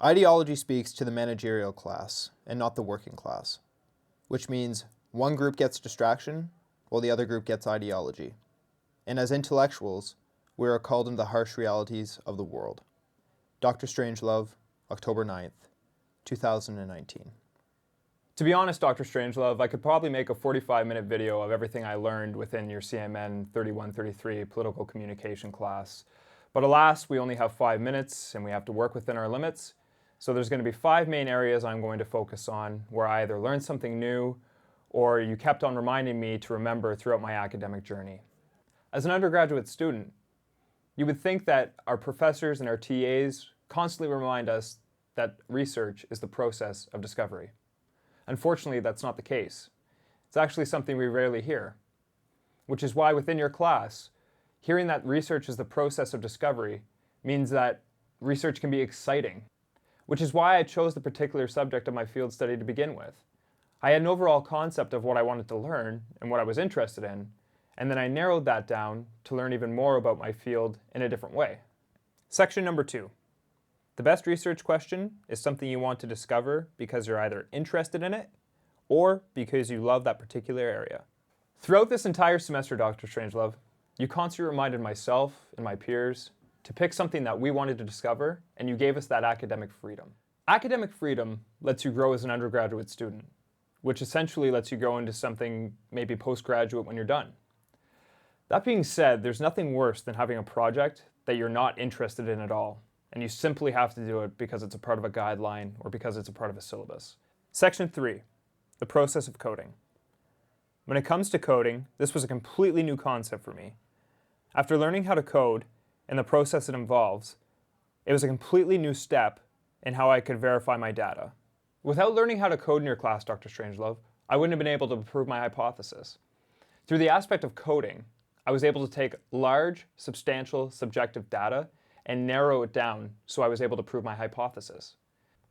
Ideology speaks to the managerial class and not the working class, which means one group gets distraction while the other group gets ideology. And as intellectuals, we are called into the harsh realities of the world. Doctor Strangelove, October 9th, 2019. To be honest, Dr. Strangelove, I could probably make a 45-minute video of everything I learned within your CMN 3133 political communication class. But alas, we only have 5 minutes and we have to work within our limits. So there's going to be 5 main areas I'm going to focus on where I either learned something new or you kept on reminding me to remember throughout my academic journey. As an undergraduate student, you would think that our professors and our TAs constantly remind us that research is the process of discovery. Unfortunately, that's not the case. It's actually something we rarely hear, which is why within your class, hearing that research is the process of discovery means that research can be exciting, which is why I chose the particular subject of my field study to begin with. I had an overall concept of what I wanted to learn and what I was interested in, and then I narrowed that down to learn even more about my field in a different way. Section number 2. The best research question is something you want to discover because you're either interested in it or because you love that particular area. Throughout this entire semester, Dr. Strangelove, you constantly reminded myself and my peers to pick something that we wanted to discover, and you gave us that academic freedom. Academic freedom lets you grow as an undergraduate student, which essentially lets you go into something maybe postgraduate when you're done. That being said, there's nothing worse than having a project that you're not interested in at all, and you simply have to do it because it's a part of a guideline or because it's a part of a syllabus. Section 3, the process of coding. When it comes to coding, this was a completely new concept for me. After learning how to code and the process it involves, it was a completely new step in how I could verify my data. Without learning how to code in your class, Dr. Strangelove, I wouldn't have been able to prove my hypothesis. Through the aspect of coding, I was able to take large, substantial, subjective data and narrow it down so I was able to prove my hypothesis.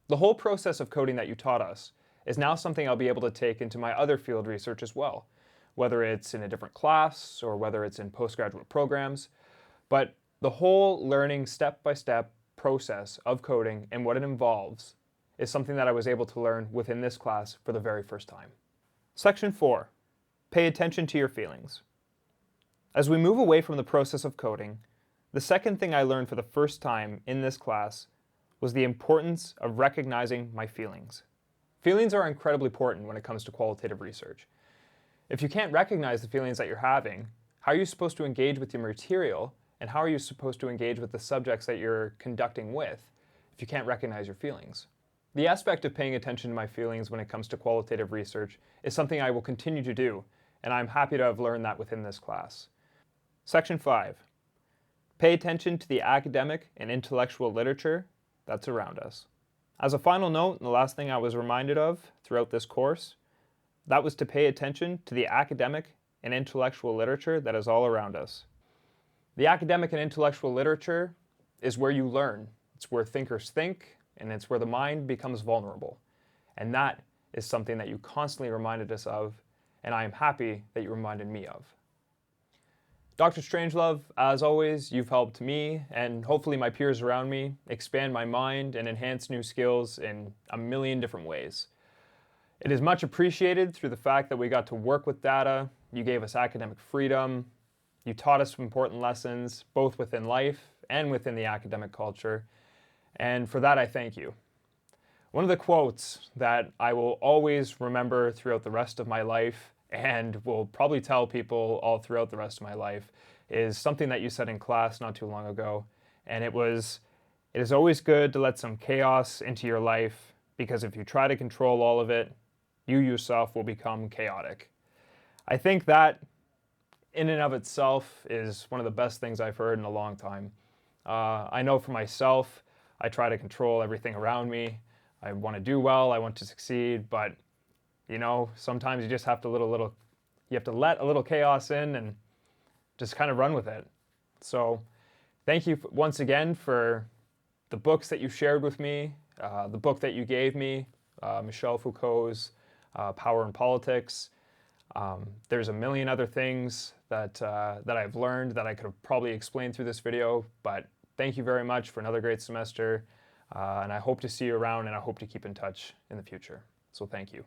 The whole process of coding that you taught us is now something I'll be able to take into my other field research as well, whether it's in a different class or whether it's in postgraduate programs. But the whole learning step-by-step process of coding and what it involves is something that I was able to learn within this class for the very first time. Section 4, pay attention to your feelings. As we move away from the process of coding, the second thing I learned for the first time in this class was the importance of recognizing my feelings. Feelings are incredibly important when it comes to qualitative research. If you can't recognize the feelings that you're having, how are you supposed to engage with your material, and how are you supposed to engage with the subjects that you're conducting with if you can't recognize your feelings? The aspect of paying attention to my feelings when it comes to qualitative research is something I will continue to do, and I'm happy to have learned that within this class. Section 5. Pay attention to the academic and intellectual literature that's around us. As a final note, and the last thing I was reminded of throughout this course, that was to pay attention to the academic and intellectual literature that is all around us. The academic and intellectual literature is where you learn. It's where thinkers think, and it's where the mind becomes vulnerable. And that is something that you constantly reminded us of, and I am happy that you reminded me of. Dr. Strangelove, as always, you've helped me, and hopefully my peers around me, expand my mind and enhance new skills in a million different ways. It is much appreciated through the fact that we got to work with data, you gave us academic freedom, you taught us some important lessons, both within life and within the academic culture, and for that I thank you. One of the quotes that I will always remember throughout the rest of my life, and will probably tell people all throughout the rest of my life, is something that you said in class not too long ago, and it was, "It is always good to let some chaos into your life, because if you try to control all of it, you yourself will become chaotic." I think that in and of itself is one of the best things I've heard in a long time. I know for myself, I try to control everything around me. I want to do well, I want to succeed, but you know, sometimes you just have to you have to let a little chaos in and just kind of run with it. So thank you once again for the books that you shared with me, the book that you gave me, Michel Foucault's Power and Politics. There's a million other things that I've learned that I could have probably explained through this video, but thank you very much for another great semester. And I hope to see you around, and I hope to keep in touch in the future. So thank you.